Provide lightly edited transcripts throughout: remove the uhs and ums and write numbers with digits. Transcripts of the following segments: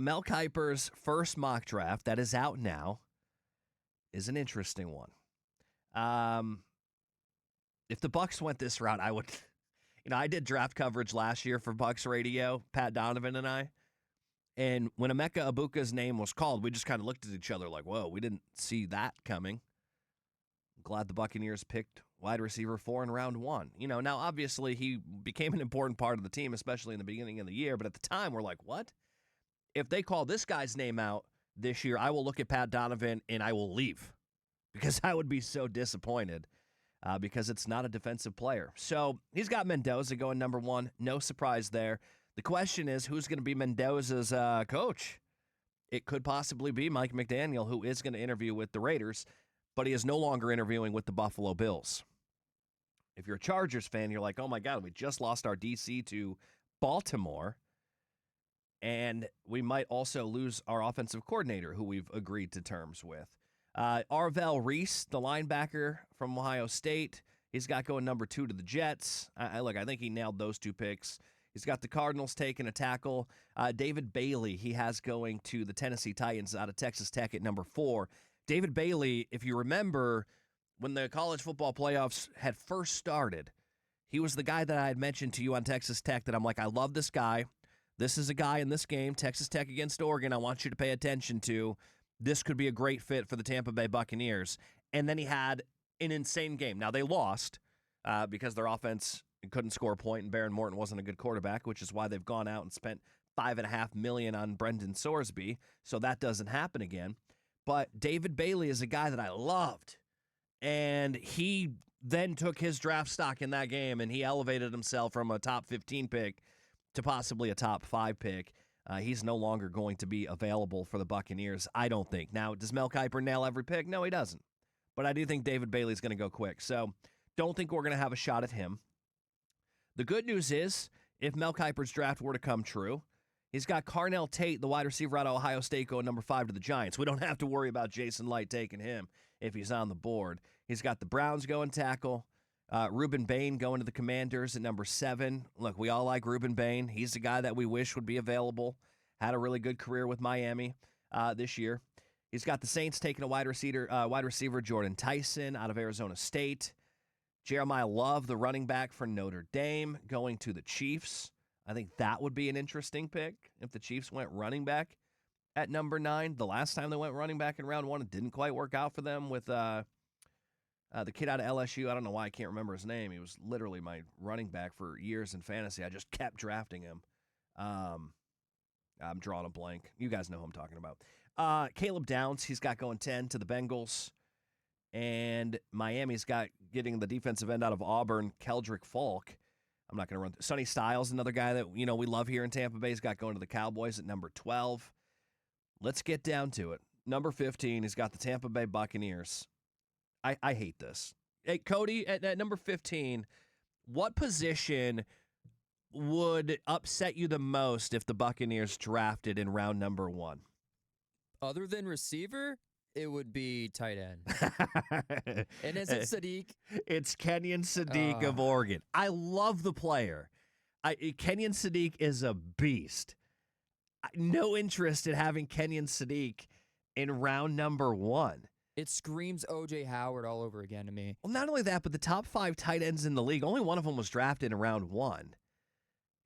Mel Kyper's first mock draft that is out now is an interesting one. If the Bucs went this route, I would, I did draft coverage last year for Bucs Radio, Pat Donovan and I. And when Emeka Egbuka's name was called, we just kind of looked at each other like, whoa, we didn't see that coming. I'm glad the Buccaneers picked wide receiver 4 in round 1. Now obviously he became an important part of the team, especially in the beginning of the year. But at the time, we're like, what? If they call this guy's name out this year, I will look at Pat Donovan and I will leave because I would be so disappointed because it's not a defensive player. So he's got Mendoza going number 1. No surprise there. The question is, who's going to be Mendoza's coach? It could possibly be Mike McDaniel, who is going to interview with the Raiders, but he is no longer interviewing with the Buffalo Bills. If you're a Chargers fan, you're like, oh my God, we just lost our DC to Baltimore, and we might also lose our offensive coordinator, who we've agreed to terms with. Arvell Reese, the linebacker from Ohio State, he's got going number 2 to the Jets. I think he nailed those 2 picks. He's got the Cardinals taking a tackle. David Bailey, he has going to the Tennessee Titans out of Texas Tech at number 4. David Bailey, if you remember, when the college football playoffs had first started, he was the guy that I had mentioned to you on Texas Tech that I'm like, I love this guy. This is a guy in this game, Texas Tech against Oregon, I want you to pay attention to. This could be a great fit for the Tampa Bay Buccaneers. And then he had an insane game. Now, they lost because their offense couldn't score a point, and Baron Morton wasn't a good quarterback, which is why they've gone out and spent $5.5 million on Brendan Sorsby, so that doesn't happen again. But David Bailey is a guy that I loved, and he then took his draft stock in that game, and he elevated himself from a top 15 pick to possibly a top 5 pick. He's no longer going to be available for the Buccaneers, I don't think. Now, does Mel Kyper nail every pick? No, he doesn't. But I do think David Bailey's going to go quick, so don't think we're going to have a shot at him. The good news is, if Mel Kyper's draft were to come true, he's got Carnell Tate, the wide receiver out of Ohio State, going number 5 to the Giants. We don't have to worry about Jason Light taking him if he's on the board. He's got the Browns going tackle, Reuben Bain going to the Commanders at number 7. Look, we all like Reuben Bain. He's the guy that we wish would be available. Had a really good career with Miami this year. He's got the Saints taking a wide receiver Jordan Tyson out of Arizona State. Jeremiah Love, the running back for Notre Dame, going to the Chiefs. I think that would be an interesting pick if the Chiefs went running back at number 9. The last time they went running back in round 1, it didn't quite work out for them with the kid out of LSU. I don't know why I can't remember his name. He was literally my running back for years in fantasy. I just kept drafting him. I'm drawing a blank. You guys know who I'm talking about. Caleb Downs, he's got going 10 to the Bengals. And Miami's got getting the defensive end out of Auburn, Keldrick Falk. I'm not going to run. Sonny Styles, another guy that we love here in Tampa Bay. He's got going to the Cowboys at number 12. Let's get down to it. Number 15, he's got the Tampa Bay Buccaneers. I hate this. Hey, Cody, at number 15, what position would upset you the most if the Buccaneers drafted in round number 1? Other than receiver? It would be tight end. And is it Sadiq? It's Kenyon Sadiq of Oregon. I love the player. Kenyon Sadiq is a beast. No interest in having Kenyon Sadiq in round number 1. It screams O.J. Howard all over again to me. Well, not only that, but the top 5 tight ends in the league, only one of them was drafted in round 1.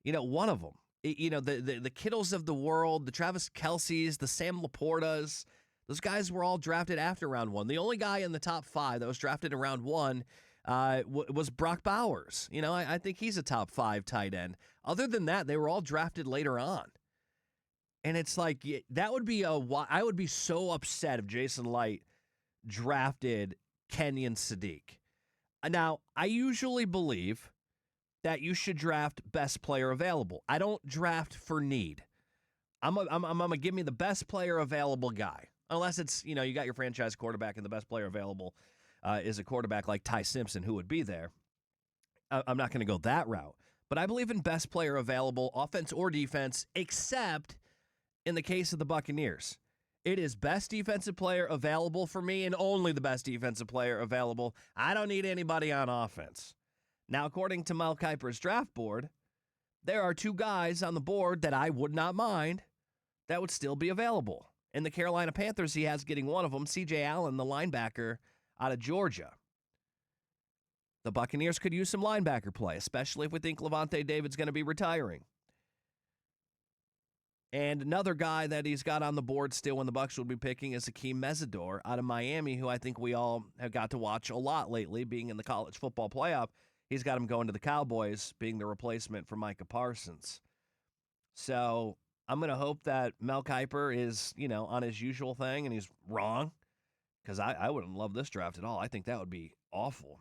One of them. The Kittles of the world, the Travis Kelce's, the Sam Laportas, those guys were all drafted after round 1. The only guy in the top 5 that was drafted in round 1 was Brock Bowers. I think he's a top 5 tight end. Other than that, they were all drafted later on. And it's like, that would be I would be so upset if Jason Light drafted Kenyon Sadiq. Now, I usually believe that you should draft best player available. I don't draft for need. I'm going to give me the best player available guy. Unless it's, you got your franchise quarterback and the best player available is a quarterback like Ty Simpson, who would be there. I'm not going to go that route. But I believe in best player available, offense or defense, except in the case of the Buccaneers. It is best defensive player available for me and only the best defensive player available. I don't need anybody on offense. Now, according to Mel Kyper's draft board, there are 2 guys on the board that I would not mind that would still be available. And the Carolina Panthers, he has getting one of them, C.J. Allen, the linebacker out of Georgia. The Buccaneers could use some linebacker play, especially if we think Levante David's going to be retiring. And another guy that he's got on the board still when the Bucs will be picking is Akeem Mesidor out of Miami, who I think we all have got to watch a lot lately, being in the college football playoff. He's got him going to the Cowboys, being the replacement for Micah Parsons. So I'm going to hope that Mel Kyper is, on his usual thing and he's wrong, because I wouldn't love this draft at all. I think that would be awful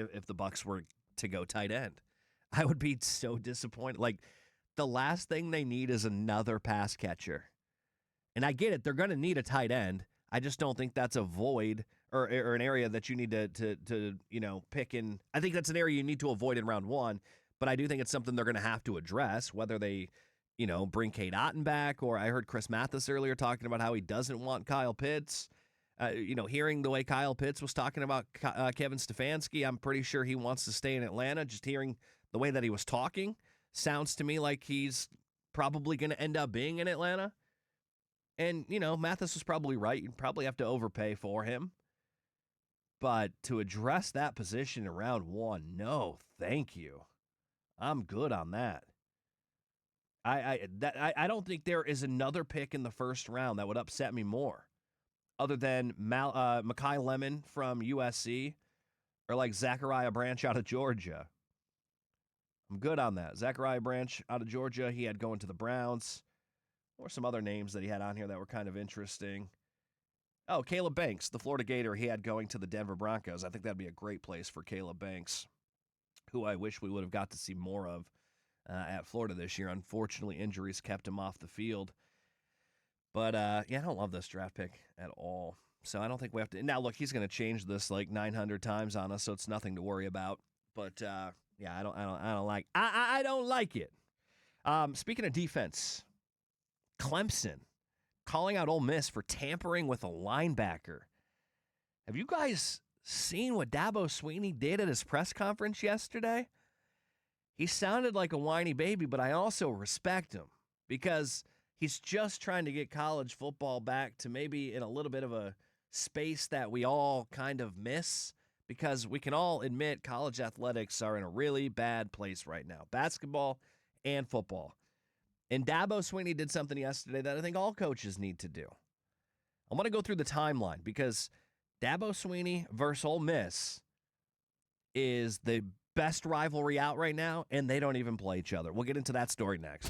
if the Bucs were to go tight end. I would be so disappointed. Like, the last thing they need is another pass catcher. And I get it. They're going to need a tight end. I just don't think that's a void or an area that you need to pick in. I think that's an area you need to avoid in round one, but I do think it's something they're going to have to address, whether they, bring Kate Otten back, or I heard Chris Mathis earlier talking about how he doesn't want Kyle Pitts. Hearing the way Kyle Pitts was talking about Kevin Stefanski, I'm pretty sure he wants to stay in Atlanta. Just hearing the way that he was talking, sounds to me like he's probably going to end up being in Atlanta. And, Mathis was probably right. You'd probably have to overpay for him. But to address that position in round one, no, thank you. I'm good on that. I don't think there is another pick in the first round that would upset me more, other than Mekhi Lemon from USC or like Zachariah Branch out of Georgia. I'm good on that. Zachariah Branch out of Georgia, he had going to the Browns. Or some other names that he had on here that were kind of interesting. Oh, Caleb Banks, the Florida Gator, he had going to the Denver Broncos. I think that'd be a great place for Caleb Banks, who I wish we would have got to see more of at Florida this year. Unfortunately, injuries kept him off the field. But, I don't love this draft pick at all. So I don't think we have to. Now, look, he's going to change this like 900 times on us, so it's nothing to worry about. But, I don't like it. Speaking of defense, Clemson calling out Ole Miss for tampering with a linebacker. Have you guys seen what Dabo Swinney did at his press conference yesterday? He sounded like a whiny baby, but I also respect him because he's just trying to get college football back to maybe in a little bit of a space that we all kind of miss, because we can all admit college athletics are in a really bad place right now, basketball and football. And Dabo Swinney did something yesterday that I think all coaches need to do. I want to go through the timeline because Dabo Swinney versus Ole Miss is the best rivalry out right now, and they don't even play each other. We'll get into that story next.